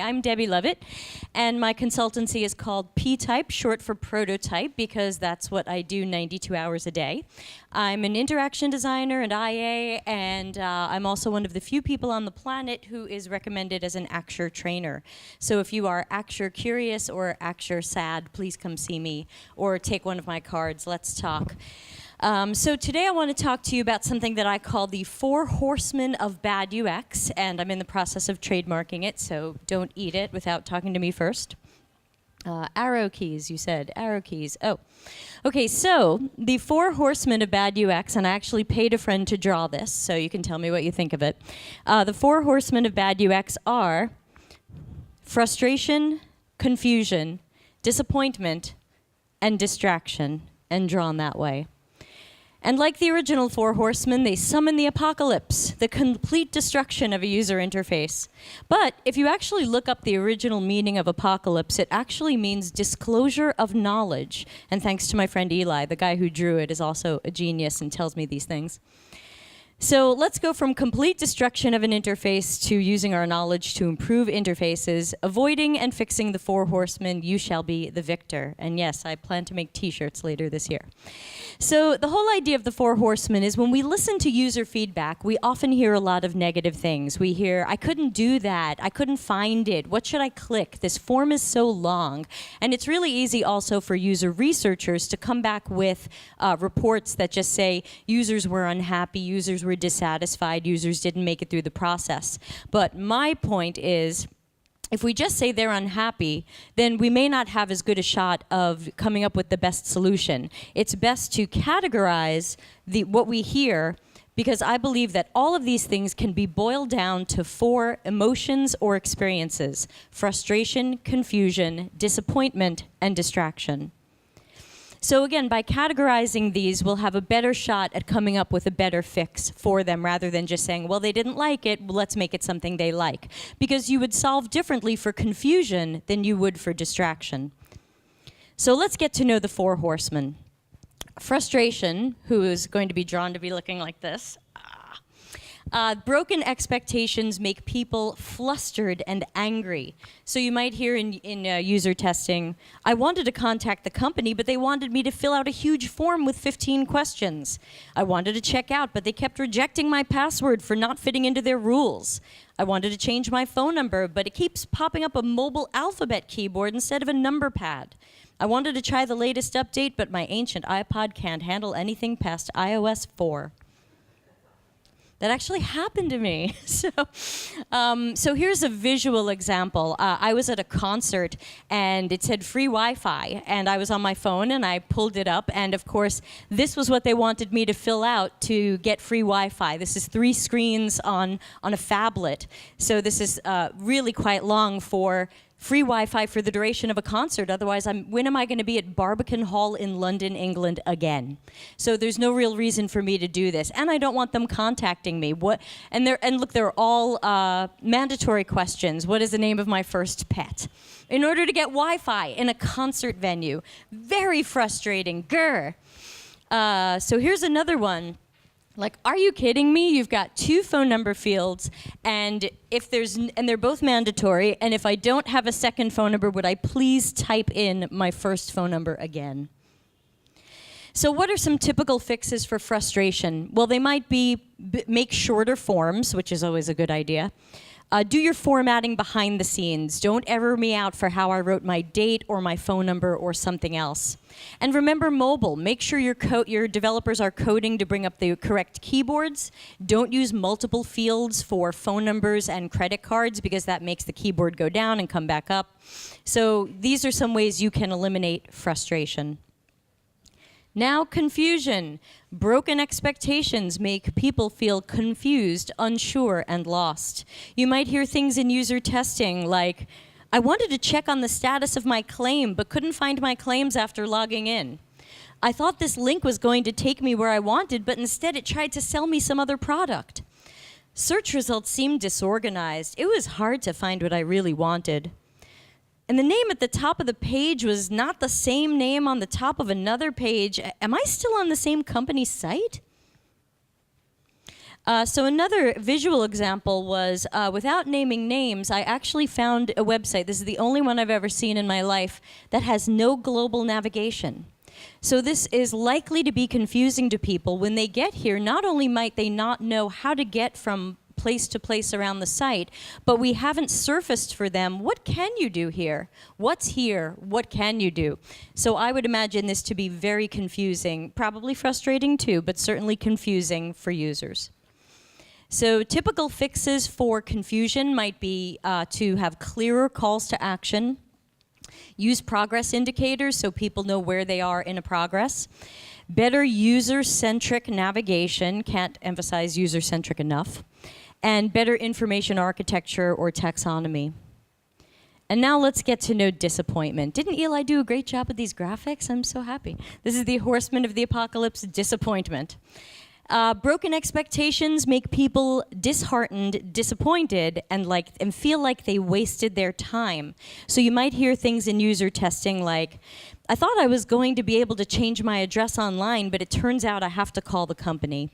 I'm Debbie Levitt, and my consultancy is called Ptype, short for prototype, because that's what I do 92 hours a day. I'm an interaction designer and IA, and I'm also one of the few people on the planet who is recommended as an Axure trainer. So if you are Axure curious or Axure sad, please come see me, or take one of my cards. Let's talk. So today I want to talk to you about something that I call the Four Horsemen of Bad UX, and I'm in the process of trademarking it, so don't eat it without talking to me first. Arrow keys, you said. Arrow keys. Oh. Okay, so the Four Horsemen of Bad UX, and I actually paid a friend to draw this, so you can tell me what you think of it. The Four Horsemen of Bad UX are frustration, confusion, disappointment, and distraction, and drawn that way. And like the original Four Horsemen, they summon the apocalypse, the complete destruction of a user interface. But if you actually look up the original meaning of apocalypse, it actually means disclosure of knowledge. And thanks to my friend Eli, the guy who drew it is also a genius and tells me these things. So let's go from complete destruction of an interface to using our knowledge to improve interfaces, avoiding and fixing the Four Horsemen. You shall be the victor. And yes, I plan to make t-shirts later this year. So the whole idea of the Four Horsemen is when we listen to user feedback, we often hear a lot of negative things. We hear, I couldn't do that. I couldn't find it. What should I click? This form is so long. And it's really easy also for user researchers to come back with reports that just say users were unhappy, users were dissatisfied, users didn't make it through the process. But my point is, if we just say they're unhappy, then we may not have as good a shot of coming up with the best solution. It's best to categorize what we hear, because I believe that all of these things can be boiled down to four emotions or experiences: frustration, confusion, disappointment, and distraction. So again, by categorizing these, we'll have a better shot at coming up with a better fix for them, rather than just saying, well, they didn't like it, well, let's make it something they like. Because you would solve differently for confusion than you would for distraction. So let's get to know the Four Horsemen. Frustration, who is going to be drawn to be looking like this. Broken expectations make people flustered and angry. So you might hear in user testing, I wanted to contact the company, but they wanted me to fill out a huge form with 15 questions. I wanted to check out, but they kept rejecting my password for not fitting into their rules. I wanted to change my phone number, but it keeps popping up a mobile alphabet keyboard instead of a number pad. I wanted to try the latest update, but my ancient iPod can't handle anything past iOS 4. That actually happened to me. So here's a visual example. I was at a concert and it said free Wi-Fi, and I was on my phone and I pulled it up, and of course this was what they wanted me to fill out to get free Wi-Fi. This is 3 screens on a phablet. So this is really quite long for free Wi-Fi for the duration of a concert. Otherwise, when am I going to be at Barbican Hall in London, England again? So there's no real reason for me to do this. And I don't want them contacting me. And look, they're all mandatory questions. What is the name of my first pet? In order to get Wi-Fi in a concert venue. Very frustrating. Grr. So here's another one. Like, are you kidding me? You've got 2 phone number fields, and they're both mandatory, and if I don't have a second phone number, would I please type in my first phone number again? So what are some typical fixes for frustration? Well, they might be make shorter forms, which is always a good idea. Do your formatting behind the scenes. Don't error me out for how I wrote my date or my phone number or something else. And remember mobile. Make sure your developers are coding to bring up the correct keyboards. Don't use multiple fields for phone numbers and credit cards, because that makes the keyboard go down and come back up. So these are some ways you can eliminate frustration. Now, confusion. Broken expectations make people feel confused, unsure, and lost. You might hear things in user testing like, I wanted to check on the status of my claim, but couldn't find my claims after logging in. I thought this link was going to take me where I wanted, but instead it tried to sell me some other product. Search results seemed disorganized. It was hard to find what I really wanted. And the name at the top of the page was not the same name on the top of another page. Am I still on the same company site? So another visual example was, without naming names, I actually found a website, this is the only one I've ever seen in my life, that has no global navigation. So this is likely to be confusing to people. When they get here, not only might they not know how to get from place to place around the site, but we haven't surfaced for them, what can you do here? What's here? What can you do? So I would imagine this to be very confusing, probably frustrating too, but certainly confusing for users. So typical fixes for confusion might be to have clearer calls to action, use progress indicators so people know where they are in a progress, better user-centric navigation, can't emphasize user-centric enough, and better information architecture or taxonomy. And now let's get to know disappointment. Didn't Eli do a great job with these graphics? I'm so happy. This is the Horsemen of the Apocalypse, disappointment. Broken expectations make people disheartened, disappointed, and feel like they wasted their time. So you might hear things in user testing like, I thought I was going to be able to change my address online, but it turns out I have to call the company.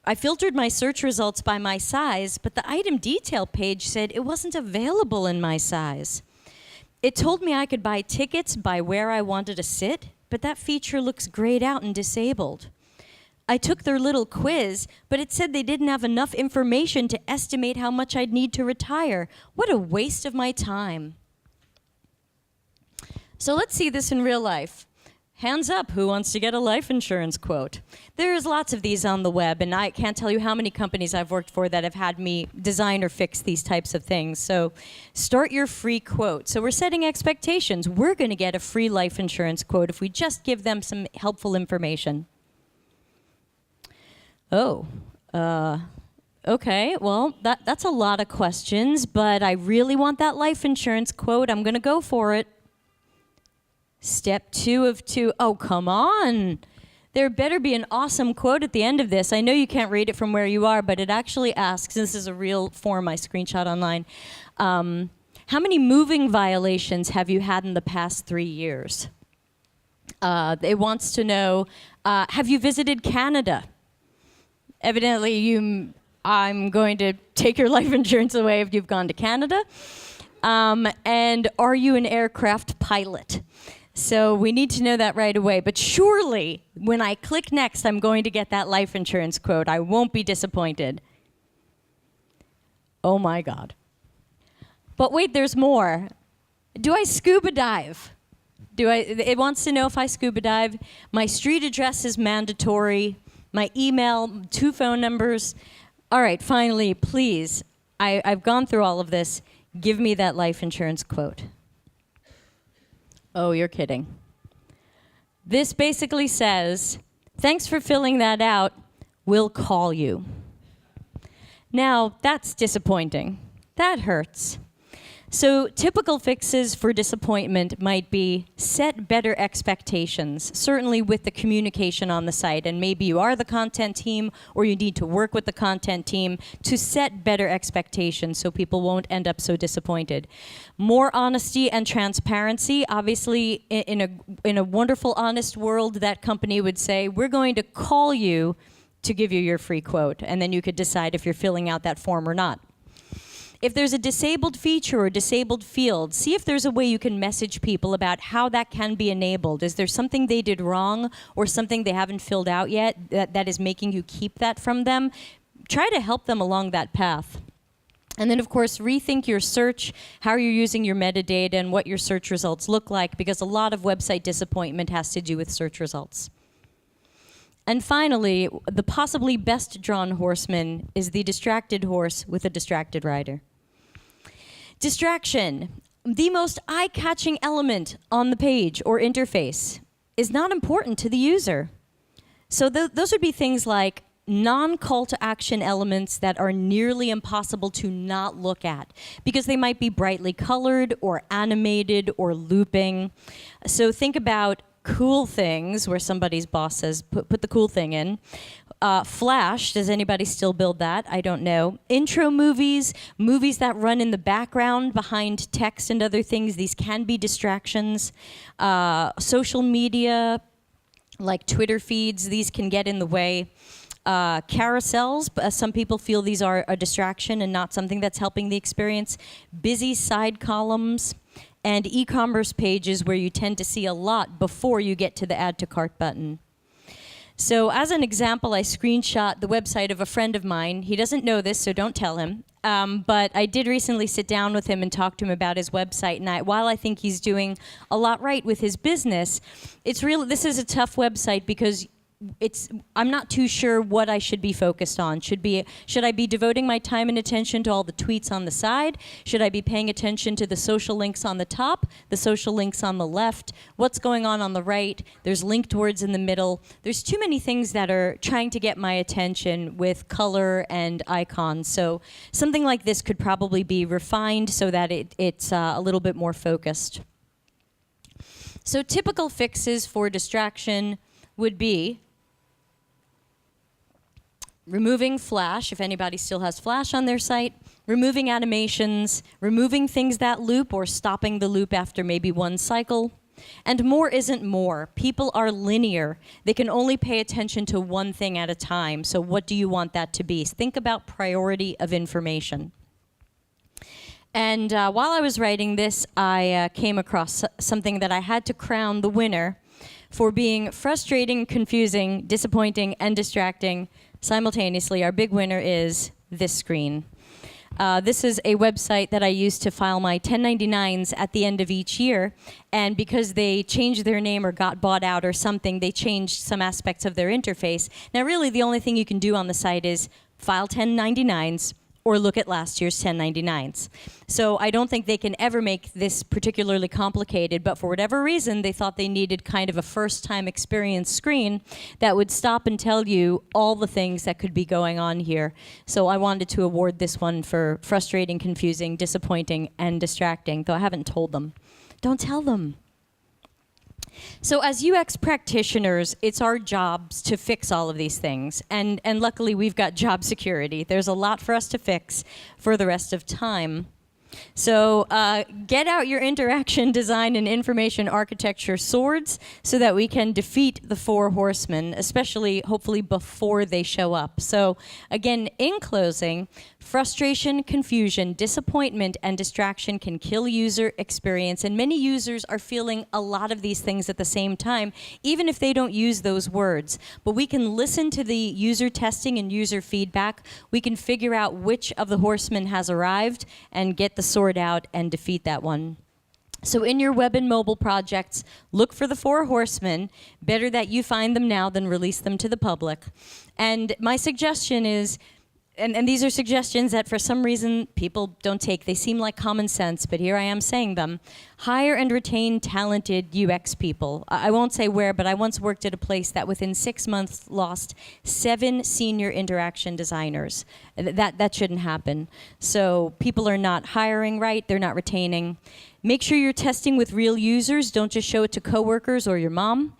I filtered my search results by my size, but the item detail page said it wasn't available in my size. It told me I could buy tickets by where I wanted to sit, but that feature looks grayed out and disabled. I took their little quiz, but it said they didn't have enough information to estimate how much I'd need to retire. What a waste of my time. So let's see this in real life. Hands up, who wants to get a life insurance quote? There's lots of these on the web, and I can't tell you how many companies I've worked for that have had me design or fix these types of things. So start your free quote. So we're setting expectations. We're going to get a free life insurance quote if we just give them some helpful information. Oh, okay, well, that's a lot of questions, but I really want that life insurance quote. I'm going to go for it. Step 2 of 2. Oh, come on. There better be an awesome quote at the end of this. I know you can't read it from where you are, but it actually asks, this is a real form I screenshot online, how many moving violations have you had in the past 3 years? It wants to know, have you visited Canada? Evidently, I'm going to take your life insurance away if you've gone to Canada. And are you an aircraft pilot? So we need to know that right away. But surely, when I click next, I'm going to get that life insurance quote. I won't be disappointed. Oh my God. But wait, there's more. Do I scuba dive? It wants to know if I scuba dive. My street address is mandatory. My email, 2 phone numbers. All right, finally, please, I've gone through all of this. Give me that life insurance quote. Oh, you're kidding. This basically says, thanks for filling that out. We'll call you. Now, that's disappointing. That hurts. So typical fixes for disappointment might be set better expectations, certainly with the communication on the site. And maybe you are the content team or you need to work with the content team to set better expectations so people won't end up so disappointed. More honesty and transparency. Obviously, in a wonderful, honest world, that company would say, we're going to call you to give you your free quote. And then you could decide if you're filling out that form or not. If there's a disabled feature or disabled field, see if there's a way you can message people about how that can be enabled. Is there something they did wrong or something they haven't filled out yet that is making you keep that from them? Try to help them along that path. And then, of course, rethink your search, how you're using your metadata, and what your search results look like, because a lot of website disappointment has to do with search results. And finally, the possibly best drawn horseman is the distracted horse with a distracted rider. Distraction, the most eye-catching element on the page or interface, is not important to the user. So those would be things like non-call to action elements that are nearly impossible to not look at because they might be brightly colored or animated or looping. So think about cool things where somebody's boss says, put the cool thing in. Flash, does anybody still build that? I don't know. Intro movies, movies that run in the background behind text and other things. These can be distractions. Social media, like Twitter feeds, these can get in the way. Carousels, some people feel these are a distraction and not something that's helping the experience. Busy side columns, and e-commerce pages where you tend to see a lot before you get to the Add to Cart button. So as an example, I screenshot the website of a friend of mine. He doesn't know this, so don't tell him. But I did recently sit down with him and talk to him about his website. And while I think he's doing a lot right with his business, this is a tough website because I'm not too sure what I should be focused on. Should I be devoting my time and attention to all the tweets on the side? Should I be paying attention to the social links on the top, the social links on the left? What's going on the right? There's linked words in the middle. There's too many things that are trying to get my attention with color and icons. So something like this could probably be refined so that it's a little bit more focused. So typical fixes for distraction would be removing Flash, if anybody still has Flash on their site, removing animations, removing things that loop or stopping the loop after maybe one cycle. And more isn't more. People are linear. They can only pay attention to one thing at a time. So what do you want that to be? Think about priority of information. And while I was writing this, I came across something that I had to crown the winner for being frustrating, confusing, disappointing, and distracting simultaneously. Our big winner is this screen. This is a website that I use to file my 1099s at the end of each year. And because they changed their name or got bought out or something, they changed some aspects of their interface. Now, really, the only thing you can do on the site is file 1099s or look at last year's 1099s. So I don't think they can ever make this particularly complicated, but for whatever reason, they thought they needed kind of a first-time experience screen that would stop and tell you all the things that could be going on here. So I wanted to award this one for frustrating, confusing, disappointing, and distracting, though I haven't told them. Don't tell them. So as UX practitioners, it's our jobs to fix all of these things. And luckily, we've got job security. There's a lot for us to fix for the rest of time. So get out your interaction design and information architecture swords so that we can defeat the Four Horsemen, especially, hopefully, before they show up. So again, in closing, frustration, confusion, disappointment, and distraction can kill user experience, and many users are feeling a lot of these things at the same time, even if they don't use those words. But we can listen to the user testing and user feedback. We can figure out which of the horsemen has arrived and get the sword out and defeat that one. So in your web and mobile projects, look for the Four Horsemen. Better that you find them now than release them to the public. And my suggestion is, and these are suggestions that for some reason people don't take. They seem like common sense, but here I am saying them. Hire and retain talented UX people. I won't say where, but I once worked at a place that within 6 months lost 7 senior interaction designers. That shouldn't happen. So people are not hiring right, they're not retaining. Make sure you're testing with real users. Don't just show it to coworkers or your mom.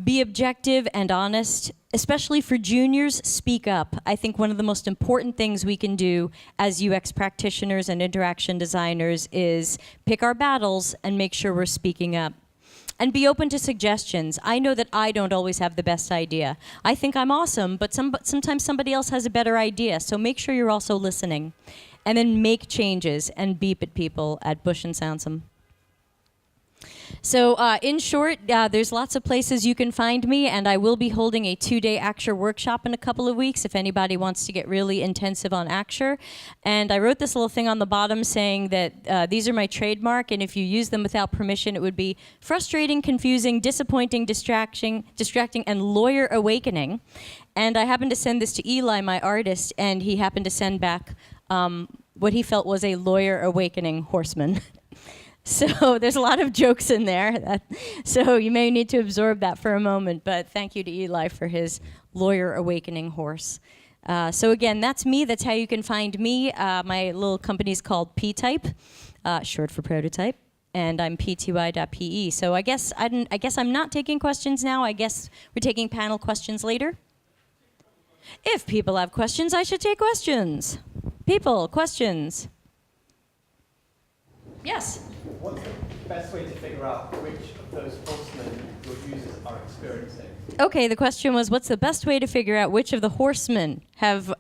Be objective and honest, especially for juniors. Speak up. I think one of the most important things we can do as UX practitioners and interaction designers is pick our battles and make sure we're speaking up. And be open to suggestions. I know that I don't always have the best idea. I think I'm awesome, but sometimes somebody else has a better idea, so make sure you're also listening. And then make changes and beep at people at Bush and Sansum. So in short, there's lots of places you can find me, and I will be holding a 2-day Axure workshop in a couple of weeks if anybody wants to get really intensive on Axure. And I wrote this little thing on the bottom saying that these are my trademark, and if you use them without permission, it would be frustrating, confusing, disappointing, distracting, and lawyer awakening. And I happened to send this to Eli, my artist, and he happened to send back what he felt was a lawyer awakening horseman. So there's a lot of jokes in there, so you may need to absorb that for a moment, but thank you to Eli for his lawyer awakening horse. So again, that's me. That's how you can find me. My little company's called Ptype, short for prototype, and I'm pty.pe. So I guess I'm not taking questions now. I guess we're taking panel questions later. If people have questions, I should take questions. People, questions. Yes? What's the best way to figure out which of those horsemen your users are experiencing. Okay, the question was, what's the best way to figure out which of the horsemen have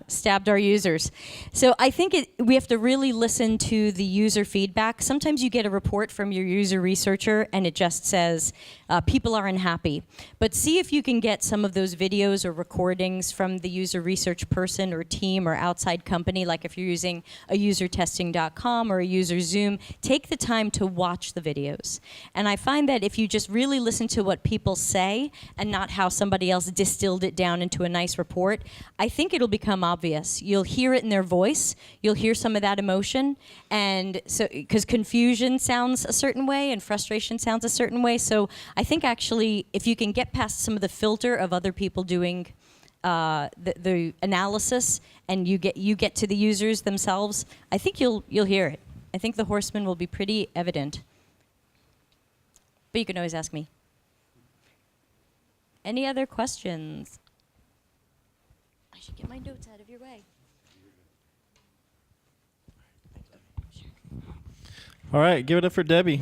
stabbed our users? So I think we have to really listen to the user feedback. Sometimes you get a report from your user researcher and it just says, people are unhappy. But see if you can get some of those videos or recordings from the user research person or team or outside company, like if you're using a usertesting.com or a user Zoom, take the time to watch the videos. And I find that if you just really listen to what people say and not how somebody else distilled it down into a nice report, I think it'll become obvious. You'll hear it in their voice. You'll hear some of that emotion. And so, because confusion sounds a certain way and frustration sounds a certain way. So I think actually, if you can get past some of the filter of other people doing the analysis and you get to the users themselves, I think you'll hear it. I think the horsemen will be pretty evident. But you can always ask me. Any other questions? I should get my notes out of your way. All right, give it up for Debbie.